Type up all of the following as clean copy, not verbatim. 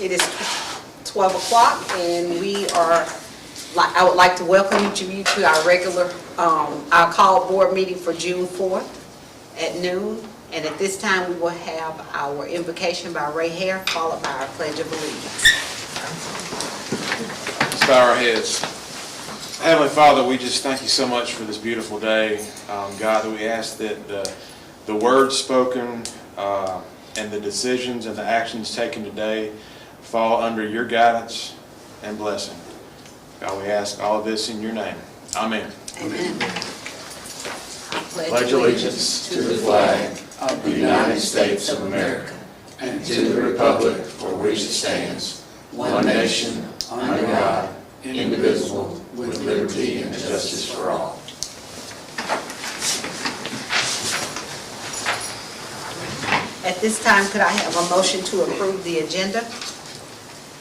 It is 12 o'clock, and I would like to welcome each of you to our regular, our call board meeting for June 4th at noon. And at this time, we will have our invocation by Ray Hare, followed by our Pledge of Allegiance. Let's bow our heads. Heavenly Father, we just thank you so much for this beautiful day. God, we ask that the words spoken and the decisions and the actions taken today fall under your guidance and blessing. God, we ask all of this in your name. Amen. Amen. Pledge allegiance to the flag of the United States of America and to the republic for which it stands, one nation, under God, indivisible, with liberty and justice for all. At this time, could I have a motion to approve the agenda?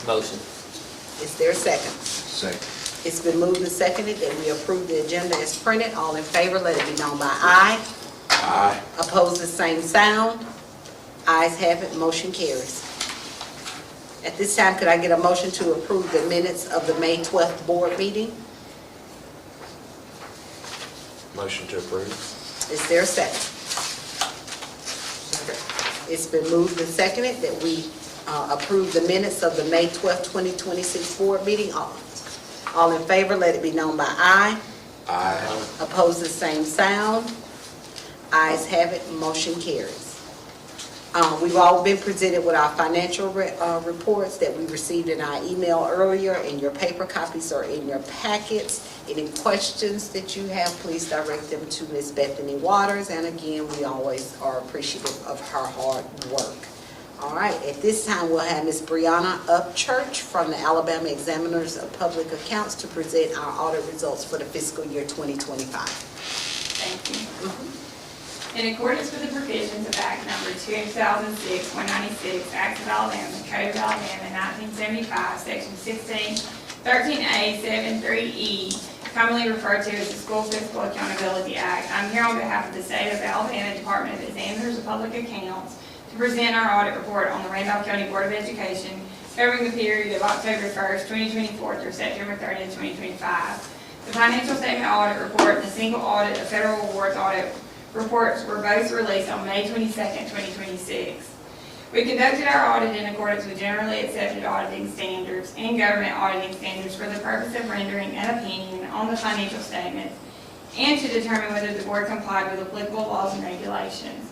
Motion. Is there a second? Second. It's been moved and seconded that we approve the agenda as printed. All in favor, let it be known by aye. Aye. Opposed, the same sound. Ayes have it, motion carries. At this time, could I get a motion to approve the minutes of the May 12th board meeting? Motion to approve. Is there a second? It's been moved and seconded that we approve the minutes of the May 12th, 2026 board meeting. All in favor, let it be known by aye. Aye. Opposed, the same sound. Ayes have it, motion carries. We've all been presented with our financial reports that we received in our email earlier, and your paper copies are in your packets. Any questions that you have, please direct them to Ms. Bethany Waters, and again, we always are appreciative of her hard work. All right, at this time, we'll have Ms. Brianna Upchurch from the Alabama Examiners of Public Accounts to present our audit results for the fiscal year 2025. Thank you. In accordance with the provisions of Act Number 2006-196, Act of Alabama, Code of Alabama, 1975, Section 13A, 73E, commonly referred to as the School Fiscal Accountability Act, I'm here on behalf of the State of Alabama Department of Examiners of Public Accounts to present our audit report on the Randolph County Board of Education covering the period of October 1st, 2024 through September 30th, 2025. The financial statement audit report and the single audit of federal awards audit reports were both released on May 22nd, 2026. We conducted our audit in accordance with generally accepted auditing standards and government auditing standards for the purpose of rendering an opinion on the financial statements and to determine whether the board complied with applicable laws and regulations.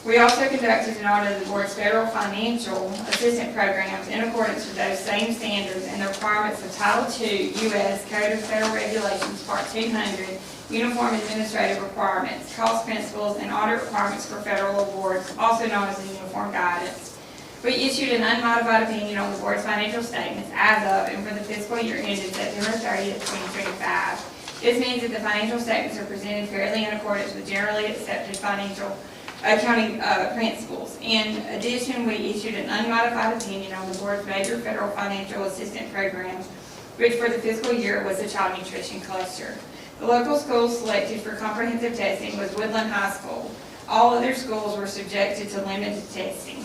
We also conducted an audit of the board's federal financial assistance programs in accordance with those same standards and the requirements of Title II U.S. Code of Federal Regulations, Part 200, Uniform Administrative Requirements, Cost Principles, and Audit Requirements for Federal Awards, also known as the Uniform Guidance. We issued an unmodified opinion on the board's financial statements as of and for the fiscal year ended September 30th, 2025. This means that the financial statements are presented fairly in accordance with generally accepted financial accounting principles. In addition, we issued an unmodified opinion on the board's major federal financial assistance programs, which for the fiscal year was the Child Nutrition Cluster. The local school selected for comprehensive testing was Woodland High School. All other schools were subjected to limited testing.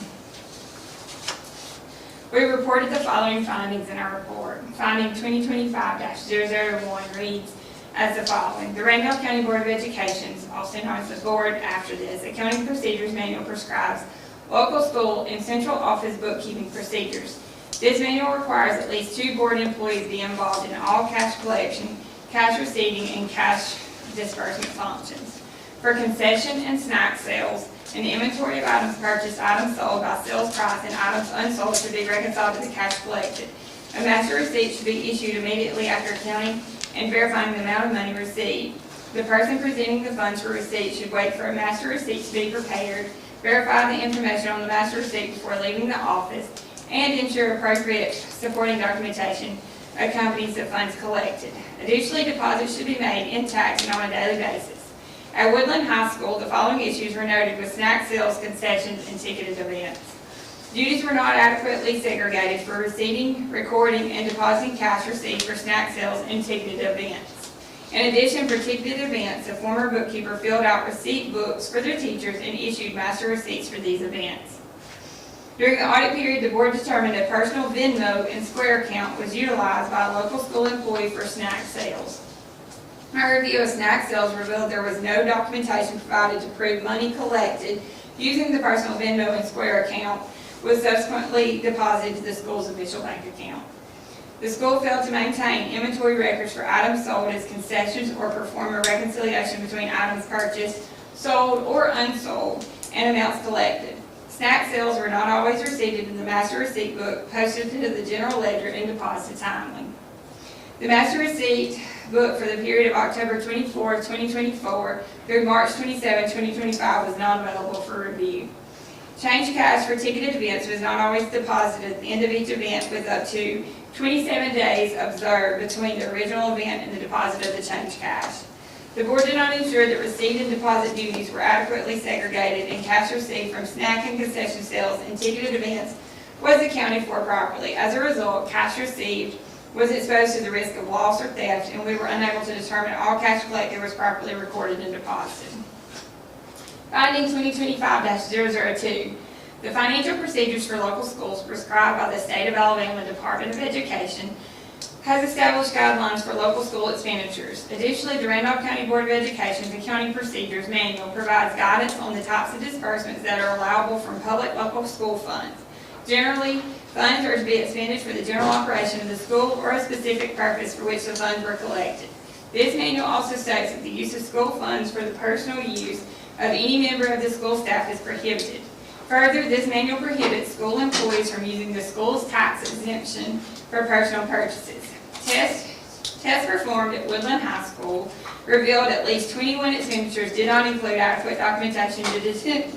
We reported the following findings in our report. Finding 2025-001 reads as the following. The Randolph County Board of Education, also known as the board after this, Accounting Procedures Manual prescribes local school and central office bookkeeping procedures. This manual requires at least 2 board employees be involved in all cash collection, cash receiving, and cash disbursement functions. For concession and snack sales, an inventory of items purchased, items sold by sales price, and items unsold should be reconciled to the cash collected. A master receipt should be issued immediately after accounting and verifying the amount of money received. The person presenting the funds for receipt should wait for a master receipt to be prepared, verify the information on the master receipt before leaving the office, and ensure appropriate supporting documentation accompanies the funds collected. Additionally, deposits should be made in tax and on a daily basis. At Woodland High School, the following issues were noted with snack sales, concessions, and ticketed events. Duties were not adequately segregated for receiving, recording, and depositing cash received for snack sales and ticketed events. In addition, for ticketed events, a former bookkeeper filled out receipt books for their teachers and issued master receipts for these events. During the audit period, the board determined a personal Venmo and Square account was utilized by a local school employee for snack sales. Our review of snack sales revealed there was no documentation provided to prove money collected using the personal Venmo and Square account was subsequently deposited to the school's official bank account. The school failed to maintain inventory records for items sold as concessions or perform a reconciliation between items purchased, sold, or unsold, and amounts collected. Snack sales were not always received in the master receipt book posted to the general ledger and deposited timely. The master receipt book for the period of October 24, 2024 through March 27, 2025 was not available for review. Change cash for ticketed events was not always deposited at the end of each event with up to 27 days observed between the original event and the deposit of the change cash. The board did not ensure that receipt and deposit duties were adequately segregated and cash received from snack and concession sales and ticketed events was accounted for properly. As a result, cash received was exposed to the risk of loss or theft, and we were unable to determine all cash collected was properly recorded and deposited. Finding 2025-002. The financial procedures for local schools prescribed by the State of Alabama Department of Education has established guidelines for local school expenditures. Additionally, the Randolph County Board of Education's Accounting Procedures Manual provides guidance on the types of disbursements that are allowable from public local school funds. Generally, funds are to be expended for the general operation of the school or a specific purpose for which the funds were collected. This manual also states that the use of school funds for the personal use of any member of the school staff is prohibited. Further, this manual prohibits school employees from using the school's tax exemption for personal purchases. Tests performed at Woodland High School revealed at least 21 expenditures did not include adequate documentation to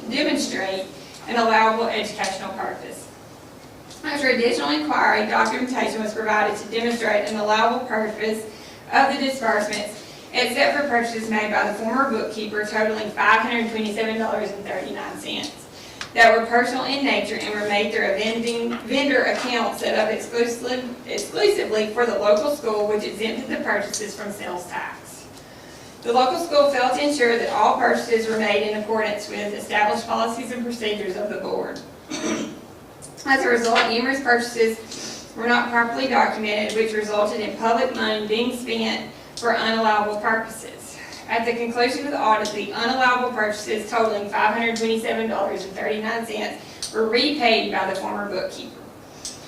demonstrate an allowable educational purpose. After additional inquiry, documentation was provided to demonstrate an allowable purpose of the disbursements, except for purchases made by the former bookkeeper totaling $527.39 that were personal in nature and were made through a vendor account set up exclusively for the local school, which exempted the purchases from sales tax. The local school failed to ensure that all purchases were made in accordance with established policies and procedures of the board. As a result, numerous purchases were not properly documented, which resulted in public money being spent for unallowable purposes. At the conclusion of the audit, the unallowable purchases totaling $527.39 were repaid by the former bookkeeper.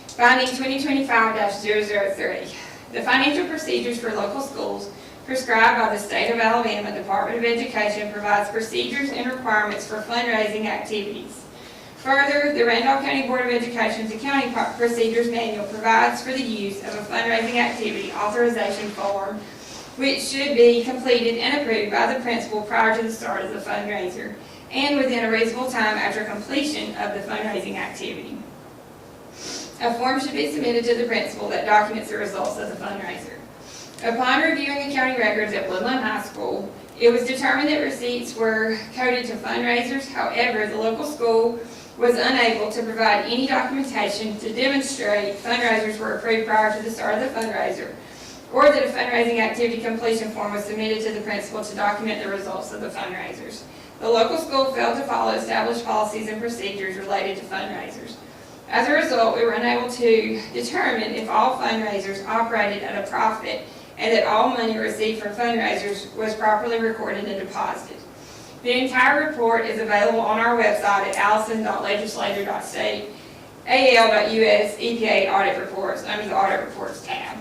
Finding 2025-003. The financial procedures for local schools prescribed by the State of Alabama Department of Education provides procedures and requirements for fundraising activities. Further, the Randolph County Board of Education's Accounting Procedures Manual provides for the use of a fundraising activity authorization form, which should be completed and approved by the principal prior to the start of the fundraiser and within a reasonable time after completion of the fundraising activity. A form should be submitted to the principal that documents the results of the fundraiser. Upon reviewing the county records at Woodland High School, it was determined that receipts were coded to fundraisers. However, the local school was unable to provide any documentation to demonstrate fundraisers were approved prior to the start of the fundraiser, or that a fundraising activity completion form was submitted to the principal to document the results of the fundraisers. The local school failed to follow established policies and procedures related to fundraisers. As a result, we were unable to determine if all fundraisers operated at a profit and that all money received from fundraisers was properly recorded and deposited. The entire report is available on our website at allison.legislature.state, al.us, EPA audit reports under the audit reports tab.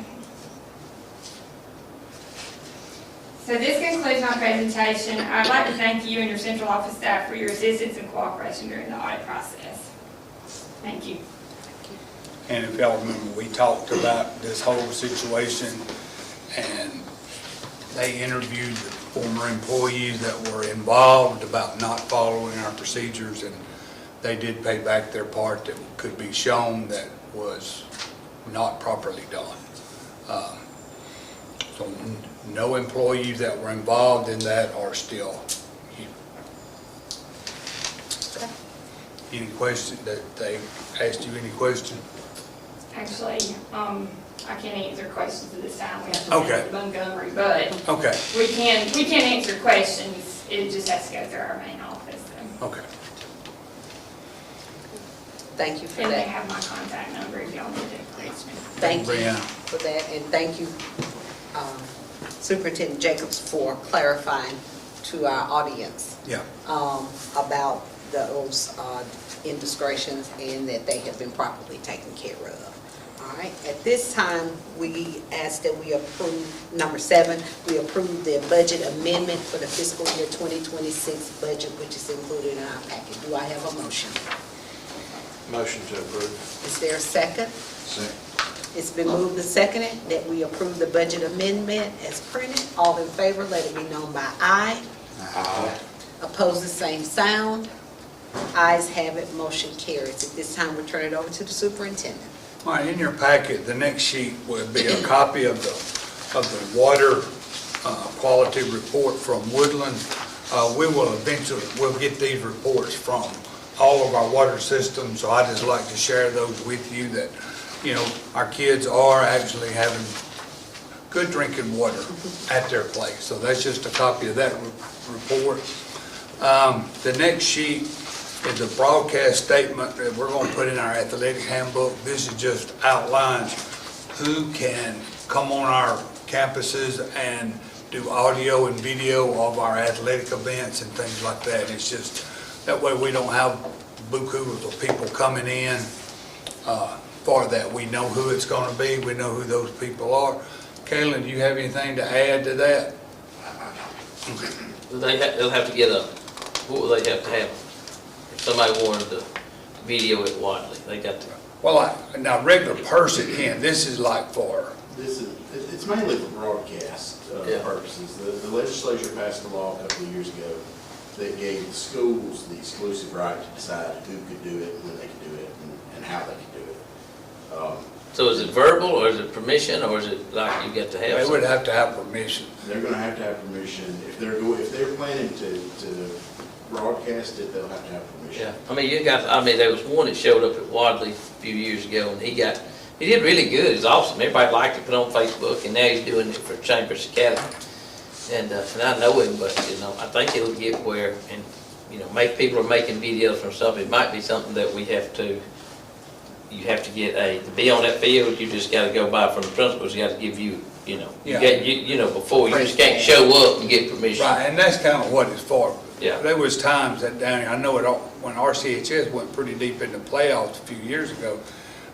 So this concludes my presentation. I'd like to thank you and your central office staff for your assistance and cooperation during the audit process. Thank you. And if y'all remember, we talked about this whole situation, and they interviewed the former employees that were involved about not following our procedures, and they did pay back their part that could be shown that was not properly done. So no employees that were involved in that are still here. Any question that they asked you? Any question? Actually, I can't answer questions at this time. We have to Okay. send it to Montgomery, but Okay. we can answer questions. It just has to go through our main office. Okay. Thank you for And they that. have my contact number if y'all need to reach me. Thank you Brianna. for that, and thank you, Superintendent Jacobs, for clarifying to our audience Yeah. about those indiscretions and that they have been properly taken care of. All right, at this time, we ask that we approve, number 7, we approve the budget amendment for the fiscal year 2026 budget, which is included in our packet. Do I have a motion? Motion to approve. Is there a second? Second. It's been moved and seconded that we approve the budget amendment as printed. All in favor, let it be known by aye. Aye. Opposed, the same sound. Ayes have it, motion carries. At this time, we turn it over to the superintendent. All right, in your packet, the next sheet will be a copy of the water quality report from Woodland. We will eventually, we'll get these reports from all of our water systems, so I just like to share those with you that, you know, our kids are actually having good drinking water at their place. So that's just a copy of that report. The next sheet is a broadcast statement that we're going to put in our athletic handbook. This is just outlines who can come on our campuses and do audio and video of our athletic events and things like that. It's just, that way we don't have bukus of people coming in for that. We know who it's going to be. We know who those people are. Kaylin, do you have anything to add to that? They'll have to get a, what will they have to have? If somebody wanted to video it widely, they got to. Well, now, regular person can. This is like for, This is, it's mainly for broadcast Yeah. purposes. The legislature passed a law a couple of years ago that gave the schools the exclusive right to decide who could do it, when they could do it, and how they could do it. So is it verbal, or is it permission, or is it like you get to have? they would something? have to have permission. They're gonna have to have permission. If they're planning to broadcast it, they'll have to have permission. Yeah, I mean, there was one that showed up at Wadley a few years ago, and he did really good. He's awesome. Everybody liked it, put it on Facebook, and now he's doing it for Chambers Academy. And I know him, but, you know, I think it'll get where, and, you know, people are making videos from stuff. It might be something that you have to get to be on that field, you just gotta go by from the principals, you gotta give you, you know, before, you just can't show up and get permission. Right, and that's kind of what it's for. Yeah. There was times that down here, I know when RCHS went pretty deep in the playoffs a few years ago,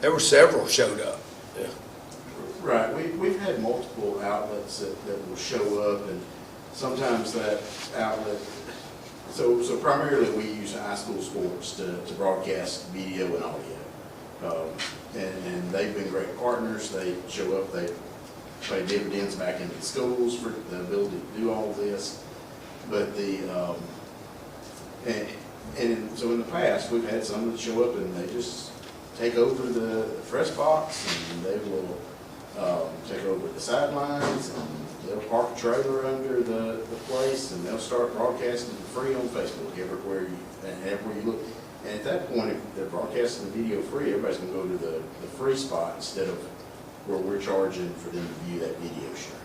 there were several showed up. Yeah. Right, we've had multiple outlets that will show up, and sometimes that outlet, so primarily we use high school sports to broadcast video and audio. And they've been great partners. They show up, they pay dividends back into the schools for the ability to do all of this. But so in the past, we've had some that show up and they just take over the press box, and they will take over the sidelines, and they'll park a trailer under the place, and they'll start broadcasting free on Facebook everywhere you look. And at that point, if they're broadcasting the video free, everybody's gonna go to the free spot instead of where we're charging for them to view that video stream.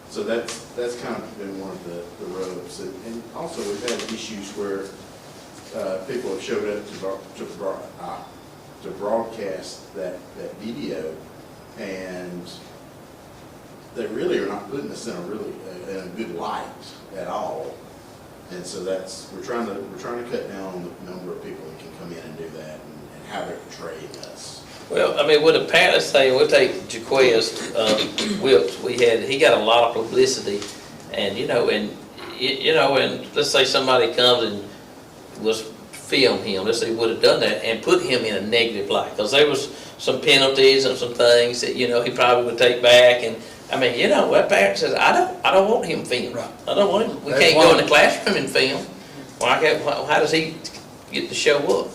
So that's kind of been one of the rubs. And also, we've had issues where people have showed up to broadcast that video, and they really are not putting us in a good light at all. And so we're trying to cut down on the number of people that can come in and do that, and how they're portraying us. Well, I mean, with a parent, let's say, we'll take Jaquez Wilkes, he got a lot of publicity, and, and let's say somebody comes and was film him, let's say would have done that, and put him in a negative light, because there was some penalties and some things that, he probably would take back, and, I mean, that parent says, I don't want him filmed. Right. I don't want him, we That's can't go in why- the classroom and film. How does he get to show up?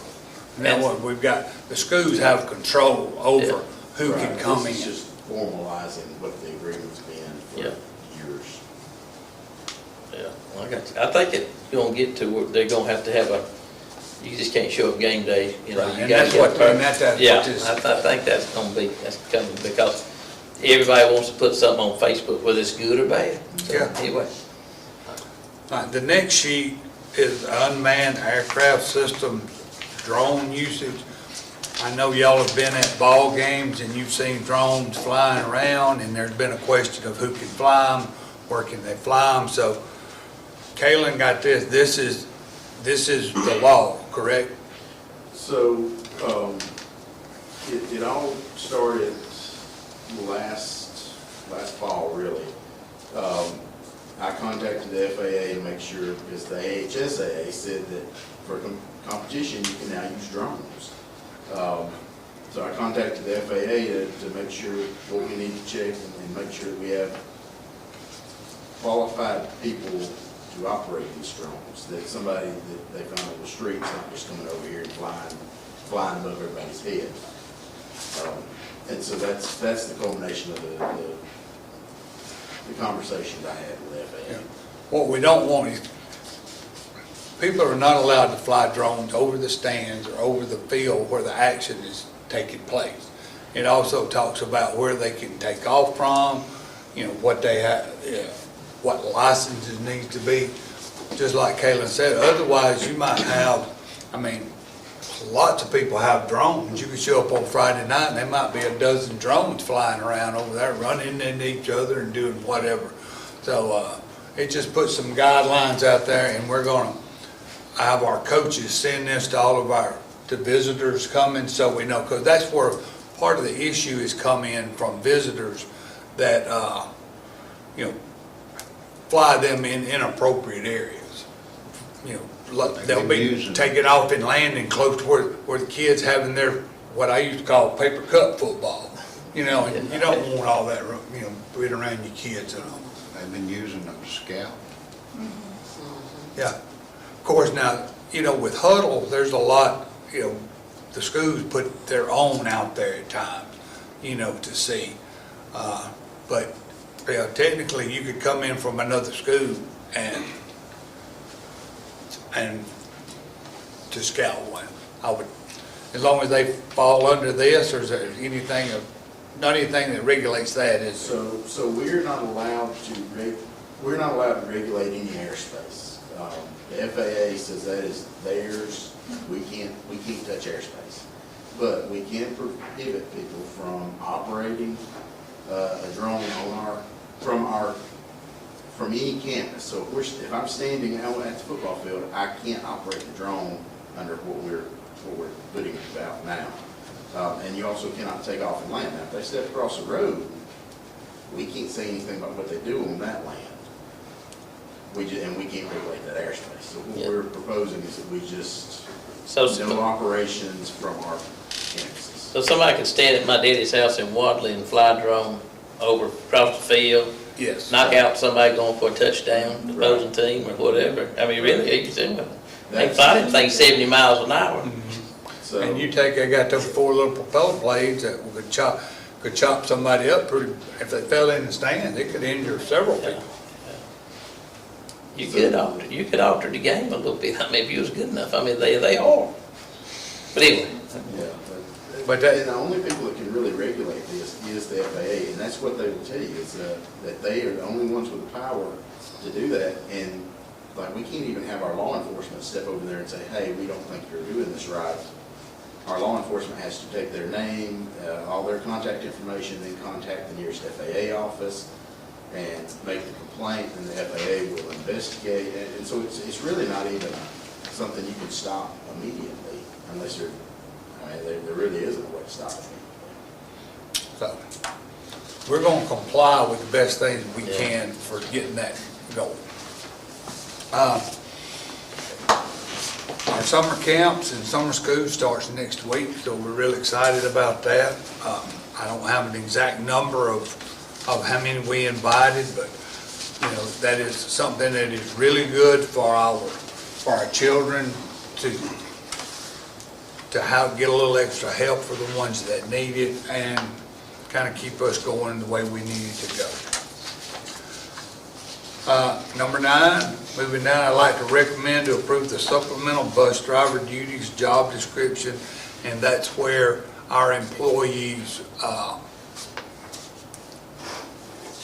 Now, what we've got, the schools have control over who can Right, come in. This is just formalizing what the agreement's been for Yeah. years. Yeah, I got you. I think it's gonna get to where they're gonna have you just can't show up game day, Right, you and gotta that's get what- a permit. and that's what Yeah, this- I think that's coming, because everybody wants to put something on Facebook, whether it's good or bad. So, Yeah. anyway, Right, the next sheet is unmanned aircraft system drone usage. I know y'all have been at ball games and you've seen drones flying around, and there's been a question of who can fly them, where can they fly them. So Kalen got this. This is the law, correct? So, it all started last fall, really. I contacted the FAA to make sure, because the AHSAA said that for competition, you can now use drones. So I contacted the FAA to make sure what we need to check and make sure that we have qualified people to operate these drones, that somebody that they found on the streets, not just coming over here and flying above everybody's head. And so that's the culmination of the conversations I had with the FAA. What we don't want is, people are not allowed to fly drones over the stands or over the field where the action is taking place. It also talks about where they can take off from, what they have, what licenses needs to be. Just like Kalen said, otherwise you might have, lots of people have drones. You could show up on Friday night and there might be a dozen drones flying around over there, running into each other and doing whatever. So it just puts some guidelines out there, and we're gonna have our coaches send this to all of to visitors coming, so we know, because that's where part of the issue is come in from visitors that, fly them in inappropriate areas. They'll be taking off and landing close to where the kids having their, what I used to call paper cup football. And you don't want all that, being around your kids and all. They've been using them to scout. Yeah. Of course, now, with Huddle, there's a lot, the schools put their own out there at times, to see. But technically, you could come in from another school and to scout one. I would, as long as they fall under this, or is there anything not anything that regulates that, is So we're not allowed to regulate any airspace. The FAA says that is theirs. We can't touch airspace, but we can prohibit people from operating a drone from any campus. So if I'm standing out at the football field, I can't operate the drone under what we're putting about now. And you also cannot take off and land. Now, if they step across the road, we can't say anything about what they do on that land. And we can't regulate that airspace. So what we're proposing is that we just, no operations from our campuses. So somebody could stand at my daddy's house in Wadley and fly a drone over across the field, yes. knock out somebody going for a touchdown, the opposing team or whatever. Really, you can see them. They fly them things 70 miles an hour. So, And they got those 4 little propeller blades that could chop somebody up pretty, if they fell in the stand, they could injure several people. You could alter the game a little bit. If you was good enough. They are. But anyway. yeah, But and the only people that can really regulate this is the FAA, and that's what they will tell you, is that they are the only ones with the power to do that. And we can't even have our law enforcement step over there and say, hey, we don't think you're doing this right. Our law enforcement has to take their name, all their contact information, then contact the nearest FAA office and make the complaint, and the FAA will investigate. And so it's really not even something you can stop immediately unless there really isn't a way to stop it. So, we're gonna comply with the best things we can for getting that going. Our summer camps and summer school starts next week, so we're really excited about that. I don't have an exact number of how many we invited, but that is something that is really good for our children to get a little extra help for the ones that need it, and kind of keep us going the way we need it to go. Number 9, moving down, I'd like to recommend to approve the supplemental bus driver duties job description, and that's where our employees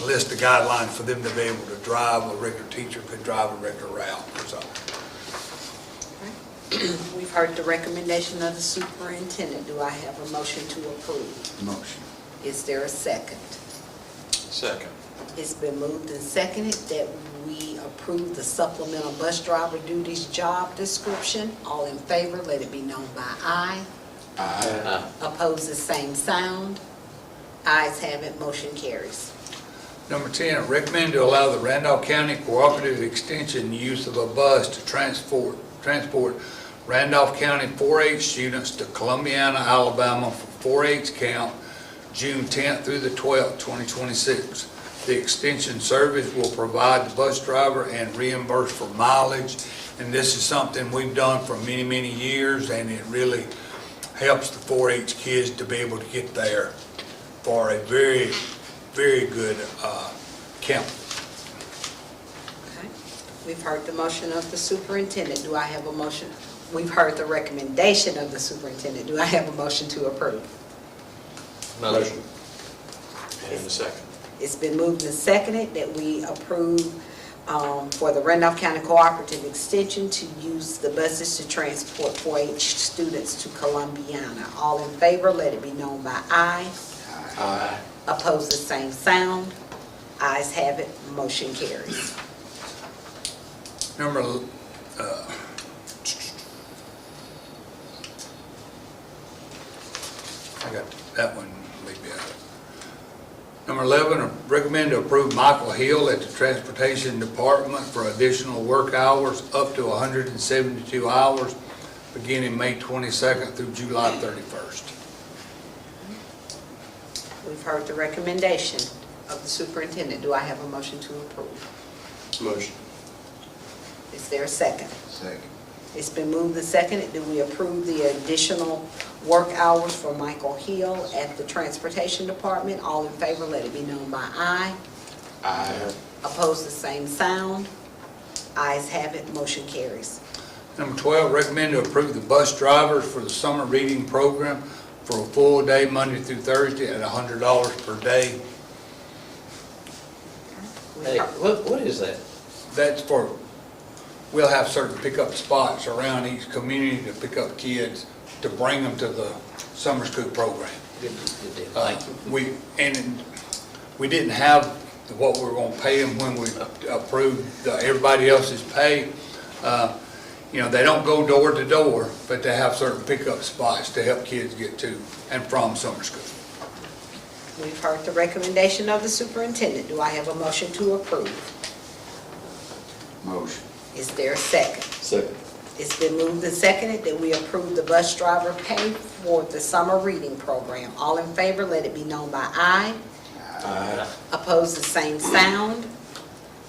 list the guidelines for them to be able to drive. A regular teacher could drive a regular route or something. We've heard the recommendation of the superintendent. Do I have a motion to approve? Motion. Is there a second? Second. It's been moved and seconded that we approve the supplemental bus driver duties job description. All in favor, let it be known by aye. Aye. Opposed, the same sound. Ayes have it, motion carries. Number 10, I recommend to allow the Randolph County Cooperative Extension use of a bus to transport Randolph County 4-H students to Columbiana, Alabama for 4-H camp, June 10th through the 12th, 2026. The extension service will provide the bus driver and reimburse for mileage. And this is something we've done for many, many years, and it really helps the 4-H kids to be able to get there for a very, very good camp. Okay. We've heard the motion of the superintendent. Do I have a motion? We've heard the recommendation of the superintendent. Do I have a motion to approve? Motion. And a second. It's been moved and seconded that we approve for the Randolph County Cooperative Extension to use the buses to transport 4-H students to Columbiana. All in favor, let it be known by aye. Aye. Opposed, the same sound. Ayes have it, motion carries. Number, I got that one, maybe. Number 11, recommend to approve Michael Hill at the Transportation Department for additional work hours up to 172 hours, beginning May 22nd through July 31st. We've heard the recommendation of the superintendent. Do I have a motion to approve? Motion. Is there a second? Second. It's been moved and seconded that we approve the additional work hours for Michael Hill at the Transportation Department. All in favor, let it be known by aye. Aye. Opposed, the same sound. Ayes have it, motion carries. Number 12, recommend to approve the bus drivers for the summer reading program for a full day, Monday through Thursday, at $100 per day. Hey, what is that? That's for, we'll have certain pickup spots around each community to pick up kids to bring them to the summer school program. Good deal. Thank you. We didn't have what we were gonna pay them when we approved everybody else's pay. You know, they don't go door to door, but they have certain pickup spots to help kids get to and from summer school. We've heard the recommendation of the superintendent. Do I have a motion to approve? Motion. Is there a second? Second. It's been moved and seconded that we approve the bus driver pay for the summer reading program. All in favor, let it be known by aye. Aye. Opposed, the same sound.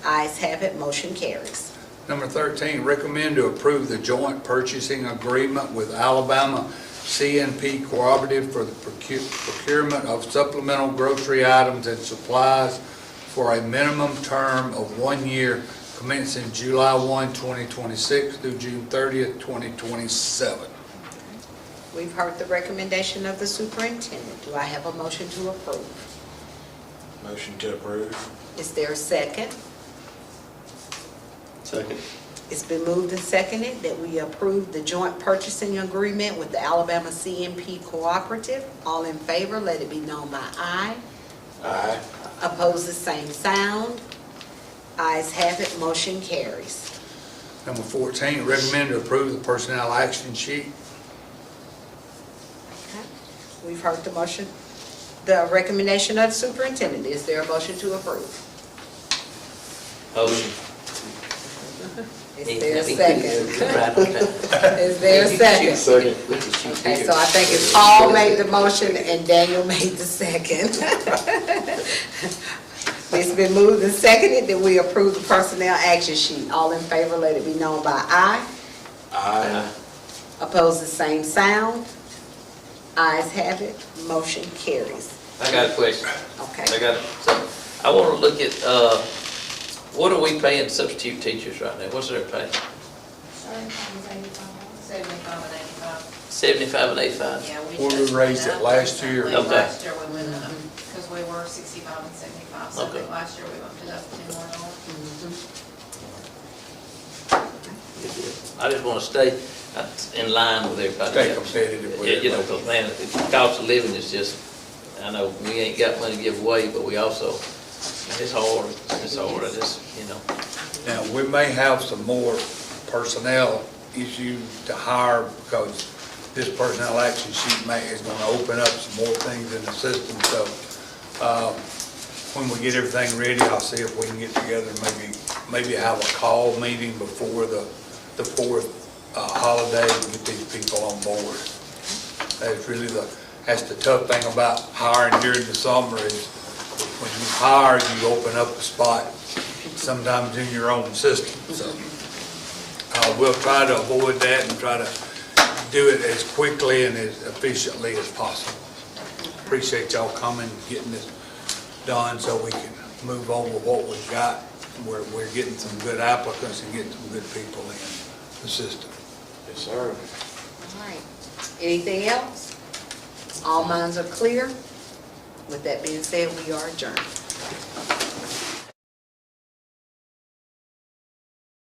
Ayes have it, motion carries. Number 13, recommend to approve the joint purchasing agreement with Alabama CNP Cooperative for the procurement of supplemental grocery items and supplies for a minimum term of 1 year commencing July 1, 2026 through June 30th, 2027. We've heard the recommendation of the superintendent. Do I have a motion to approve? Motion to approve. Is there a second? Second. It's been moved and seconded that we approve the joint purchasing agreement with the Alabama CNP Cooperative. All in favor, let it be known by aye. Aye. Opposed, the same sound. Ayes have it, motion carries. Number 14, recommend to approve the personnel action sheet. Okay. We've heard the motion, the recommendation of the superintendent. Is there a motion to approve? Motion. Is there a second? Right on time. Is there a second? Second. Okay, so I think it's Paul made the motion and Daniel made the second. It's been moved and seconded that we approve the personnel action sheet. All in favor, let it be known by aye. Aye. Opposed, the same sound. Ayes have it, motion carries. I got a question. Okay. I want to look at, what are we paying substitute teachers right now? What's their pay? 75 and 85. 75 and 85? Yeah, Well, we raised it last year. Okay. Last year we went up, because we were 65 and 75, so I think Okay. last year we bumped it up $10 more. Good deal. I just want to stay, that's in line with everybody Stay else. competitive with You know, everybody. because man, the cost of living is just, I know we ain't got money to give away, but we also, it's hard, I just, you know. Now, we may have some more personnel issues to hire because this personnel action sheet is gonna open up some more things in the system, so, when we get everything ready, I'll see if we can get together and maybe have a call meeting before the fourth, holiday and get these people on board. That's the tough thing about hiring during the summer is when you hire, you open up a spot sometimes in your own system, so. We'll try to avoid that and try to do it as quickly and as efficiently as possible. Appreciate y'all coming, getting this done so we can move on with what we've got. We're getting some good applicants and getting some good people in the system. Yes, sir. All right. Anything else? All minds are clear? With that being said, we are adjourned.